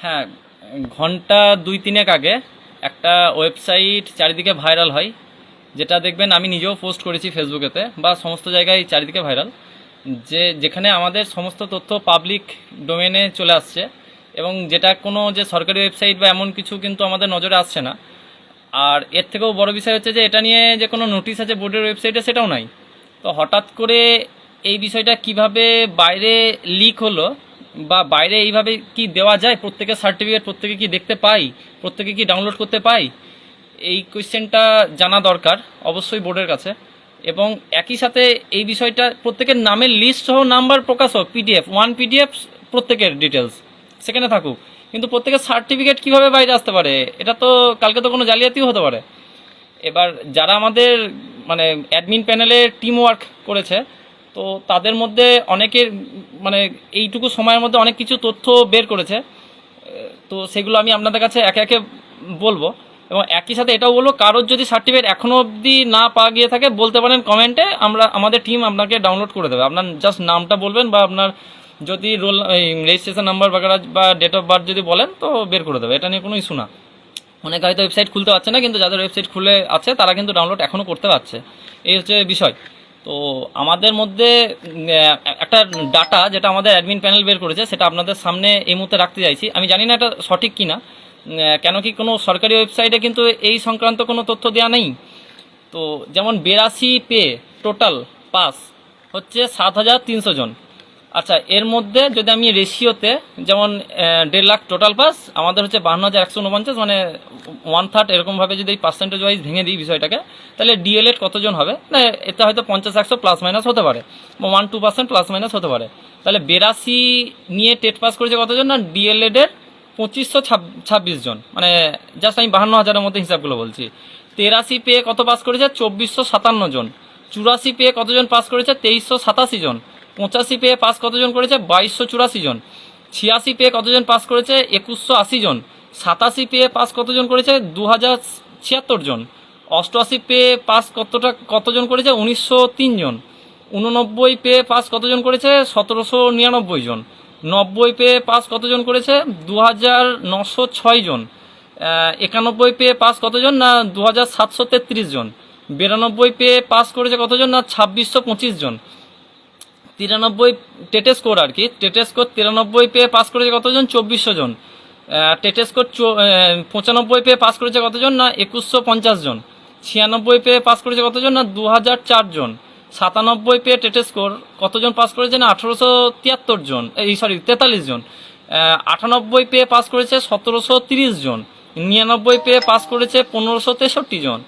হ্যাঁ, ঘন্টা ২-৩ আগে একটা ওয়েবসাইট চারিদিকে ভাইরাল হয়, যেটা দেখবেন আমি নিজেও পোস্ট করেছি ফেসবুকেতে বা সমস্ত জায়গায় চারিদিকে ভাইরাল, যেখানে আমাদের সমস্ত তথ্য পাবলিক ডোমেনে চলে আসছে, এবং যেটা কোনো যে সরকারি ওয়েবসাইট বা এমন কিছু কিন্তু আমাদের নজরে আসছে না। আর এর থেকেও বড় বিষয় হচ্ছে যে এটা নিয়ে যে কোনো নোটিশ আছে বোর্ডের ওয়েবসাইটে, সেটাও নাই। তো হঠাৎ করে এই বিষয়টা কিভাবে বাইরে লিক হলো, বা বাইরে এইভাবে কি দেওয়া যায়, প্রত্যেকের সার্টিফিকেট প্রত্যেকে কি দেখতে পাই, প্রত্যেকে কি ডাউনলোড করতে পাই, এই কোয়েশ্চেনটা জানা দরকার অবশ্যই বোর্ডের কাছে। এবং একই সাথে এই বিষয়টা প্রত্যেকের নামের লিস্ট সহ নাম্বার প্রকাশ হোক, পিডিএফ, ওয়ান পিডিএফ, প্রত্যেকের ডিটেলস সেখানে থাকুক। কিন্তু প্রত্যেকের সার্টিফিকেট কিভাবে বাইরে আসতে পারে? এটা তো কালকে তো কোনো জালিয়াতিও হতে পারে। এবার যারা আমাদের মানে অ্যাডমিন প্যানেলে টিম ওয়ার্ক করেছে, তো তাদের মধ্যে অনেকের মানে এইটুকু সময়ের মধ্যে অনেক কিছু তথ্য বের করেছে। তো সেগুলো আমি আপনাদের কাছে একে একে বলবো। এবং একই সাথে এটাও বলবো, কারোর যদি সার্টিফিকেট এখনও অবধি না পাওয়া গিয়ে থাকে বলতে পারেন কমেন্টে, আমাদের টিম আপনাকে ডাউনলোড করে দেবে। আপনার জাস্ট নামটা বলবেন, বা আপনার যদি রোল রেজিস্ট্রেশন নাম্বার বা ডেট অফ বার্থ যদি বলেন, তো বের করে দেবে। এটা নিয়ে কোনো ইস্যু না। অনেকে হয়তো ওয়েবসাইট খুলতে পারছে না, কিন্তু যাদের ওয়েবসাইট খুলে আছে তারা কিন্তু ডাউনলোড এখনও করতে পারছে। এই হচ্ছে বিষয়। তো আমাদের মধ্যে একটা ডাটা যেটা আমাদের অ্যাডমিন প্যানেল বের করেছে, সেটা আপনাদের সামনে এই মুহূর্তে রাখতে চাইছি। আমি জানি না এটা সঠিক কি না, কেন কি কোনো সরকারি ওয়েবসাইটে কিন্তু এই সংক্রান্ত কোনো তথ্য দেওয়া নেই। তো যেমন 82 পে টোটাল পাস হচ্ছে 7,300 জন। আচ্ছা, এর মধ্যে যদি আমি রেশিওতে, যেমন 1.5 লাখ টোটাল পাস, আমাদের হচ্ছে 52,149, মানে 1/3 এরকমভাবে যদি পার্সেন্টেজ ওয়াইজ ভেঙে দিই বিষয়টাকে, তাহলে ডিএলএড কতজন হবে না, এতে হয়তো 50-100 প্লাস মাইনাস হতে পারে, বা 1-2% প্লাস মাইনাস হতে পারে। তাহলে 82 নিয়ে টেট পাস করেছে কতজন, না ডিএলএডের 2526 জন, মানে জাস্ট আমি 52,000-এর মধ্যে হিসাবগুলো বলছি। 83 পেয়ে কত পাস করেছে, 2457 জন। 84 পেয়ে কতজন পাস করেছে, 2387 জন। 85 পেয়ে পাস কতজন করেছে, 2284 জন। 86 পেয়ে কতজন পাস করেছে, 2180 জন। 87 পেয়ে পাস কতজন করেছে, 2076 জন। 88 পেয়ে পাস কতজন করেছে, 1903 জন। 89 পেয়ে পাস কতজন করেছে, 1799 জন। 90 পেয়ে পাস কতজন করেছে, 2906 জন। 91 পেয়ে পাস কতজন, না 2733 জন। 92 পেয়ে পাস করেছে কতজন, না 2625 জন। 93 টেটে স্কোর আর কি, টেটে স্কোর 93 পেয়ে পাস করেছে কতজন, 2400 জন। টেটে স্কোর 95 পেয়ে পাস করেছে কতজন, না 2150 জন। 96 পেয়ে পাস করেছে কতজন, না 2004 জন। 97 পেয়ে টেটে স্কোর কতজন পাস করেছে, না 1873 জন, 43 জন। 98 পেয়ে পাস করেছে 1730 জন। 99 পেয়ে পাস করেছে 1563 জন।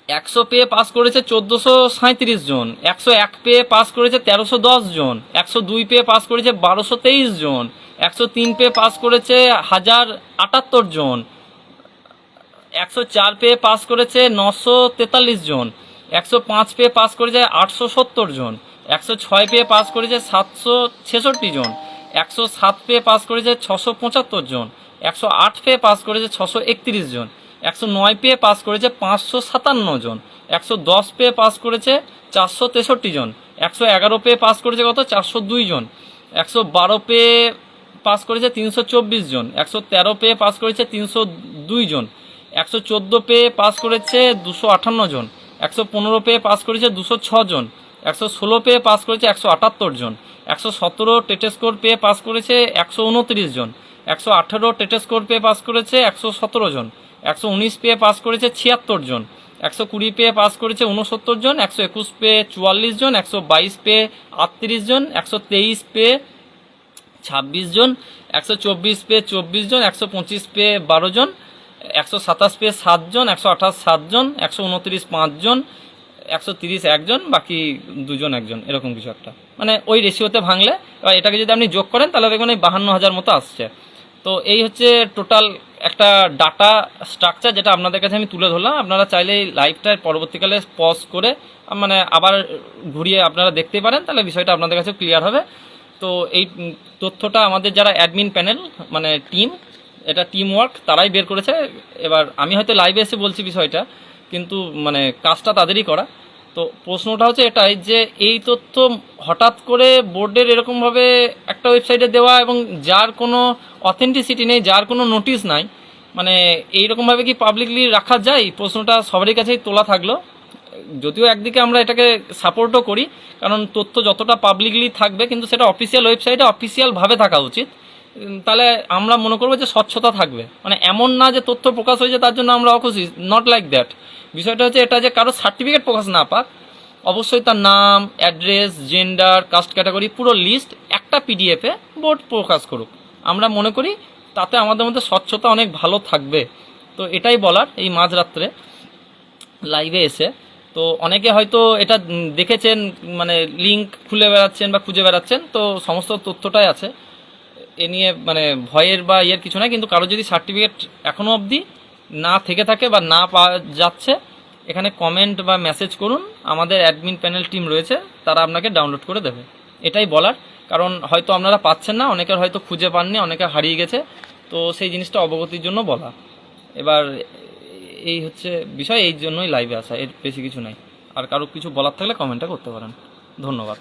100 পেয়ে পাস করেছে 1437 জন। 101 পেয়ে পাস করেছে 1310 জন। 102 পেয়ে পাস করেছে 1223 জন। 103 পেয়ে পাস করেছে 1078 জন। 104 পেয়ে পাস করেছে 943 জন। 105 পেয়ে পাস করেছে 870 জন। 106 পেয়ে পাস করেছে 766 জন। 107 পেয়ে পাস করেছে 675 জন। 108 পেয়ে পাস করেছে 631 জন। 109 পেয়ে পাস করেছে 557 জন। 110 পেয়ে পাস করেছে 463 জন। 111 পেয়ে পাস করেছে কত, 402 জন। 112 পেয়ে পাস করেছে 324 জন। 113 পেয়ে পাস করেছে 302 জন। 114 পেয়ে পাস করেছে 258 জন। 115 পেয়ে পাস করেছে 206 জন। 116 পেয়ে পাস করেছে 178 জন। 117 টেটে স্কোর পেয়ে পাস করেছে 129 জন। 118 টেটে স্কোর পেয়ে পাস করেছে 117 জন। 119 পেয়ে পাস করেছে 76 জন। 120 পেয়ে পাস করেছে 69 জন। 121 পেয়ে 44 জন। 122 পেয়ে 38 জন। 123 পেয়ে 26 জন। 124 পেয়ে 24 জন। 125 পেয়ে 12 জন। 127 পেয়ে 7 জন। 128 7 জন। 129 5 জন। 130 একজন, বাকি 2 জন 1 জন, এরকম কিছু একটা, মানে ওই রেশিওতে ভাঙলে। এবার এটাকে যদি আপনি যোগ করেন তাহলে দেখবেন এই 52,000 মতো আসছে। তো এই হচ্ছে টোটাল একটা ডাটা স্ট্রাকচার, যেটা আপনাদের কাছে আমি তুলে ধরলাম। আপনারা চাইলে এই লাইভটার পরবর্তীকালে পজ করে মানে আবার ঘুরিয়ে আপনারা দেখতে পারেন, তাহলে বিষয়টা আপনাদের কাছে ক্লিয়ার হবে। তো এই তথ্যটা আমাদের যারা অ্যাডমিন প্যানেল, মানে টিম, এটা টিম ওয়ার্ক, তারাই বের করেছে। এবার আমি হয়তো লাইভে এসে বলছি বিষয়টা, কিন্তু মানে কাজটা তাদেরই করা। তো প্রশ্নটা হচ্ছে এটাই যে এই তথ্য হঠাৎ করে বোর্ডের এরকমভাবে একটা ওয়েবসাইটে দেওয়া এবং যার কোনো অথেন্টিসিটি নেই, যার কোনো নোটিশ নাই, মানে এইরকমভাবে কি পাবলিকলি রাখা যায়? প্রশ্নটা সবারই কাছেই তোলা থাকলো। যদিও একদিকে আমরা এটাকে সাপোর্টও করি, কারণ তথ্য যতটা পাবলিকলি থাকবে কিন্তু সেটা অফিসিয়াল ওয়েবসাইটে অফিসিয়ালভাবে থাকা উচিত। তাহলে আমরা মনে করবো যে স্বচ্ছতা থাকবে, মানে এমন না যে তথ্য প্রকাশ হয়েছে তার জন্য আমরা অখুশি, নট লাইক দ্যাট। বিষয়টা হচ্ছে এটা যে কারো সার্টিফিকেট প্রকাশ না পাক, অবশ্যই তার নাম, অ্যাড্রেস, জেন্ডার, কাস্ট ক্যাটাগরি পুরো লিস্ট একটা পিডিএফে বোর্ড প্রকাশ করুক। আমরা মনে করি তাতে আমাদের মধ্যে স্বচ্ছতা অনেক ভালো থাকবে। তো এটাই বলার এই মাঝরাত্রে লাইভে এসে। তো অনেকে হয়তো এটা দেখেছেন, মানে লিঙ্ক খুলে বেড়াচ্ছেন বা খুঁজে বেড়াচ্ছেন, তো সমস্ত তথ্যটাই আছে এ নিয়ে, মানে ভয়ের বা ইয়ের কিছু নাই। কিন্তু কারো যদি সার্টিফিকেট এখনও অবধি না থেকে থাকে বা না পাওয়া যাচ্ছে, এখানে কমেন্ট বা মেসেজ করুন, আমাদের অ্যাডমিন প্যানেল টিম রয়েছে, তারা আপনাকে ডাউনলোড করে দেবে। এটাই বলার, কারণ হয়তো আপনারা পাচ্ছেন না, অনেকের হয়তো খুঁজে পাননি, অনেকে হারিয়ে গেছে, তো সেই জিনিসটা অবগতির জন্য বলা। এবার এই হচ্ছে বিষয়, এই জন্যই লাইভে আসা, এর বেশি কিছু নাই। আর কারো কিছু বলার থাকলে কমেন্টটা করতে পারেন। ধন্যবাদ।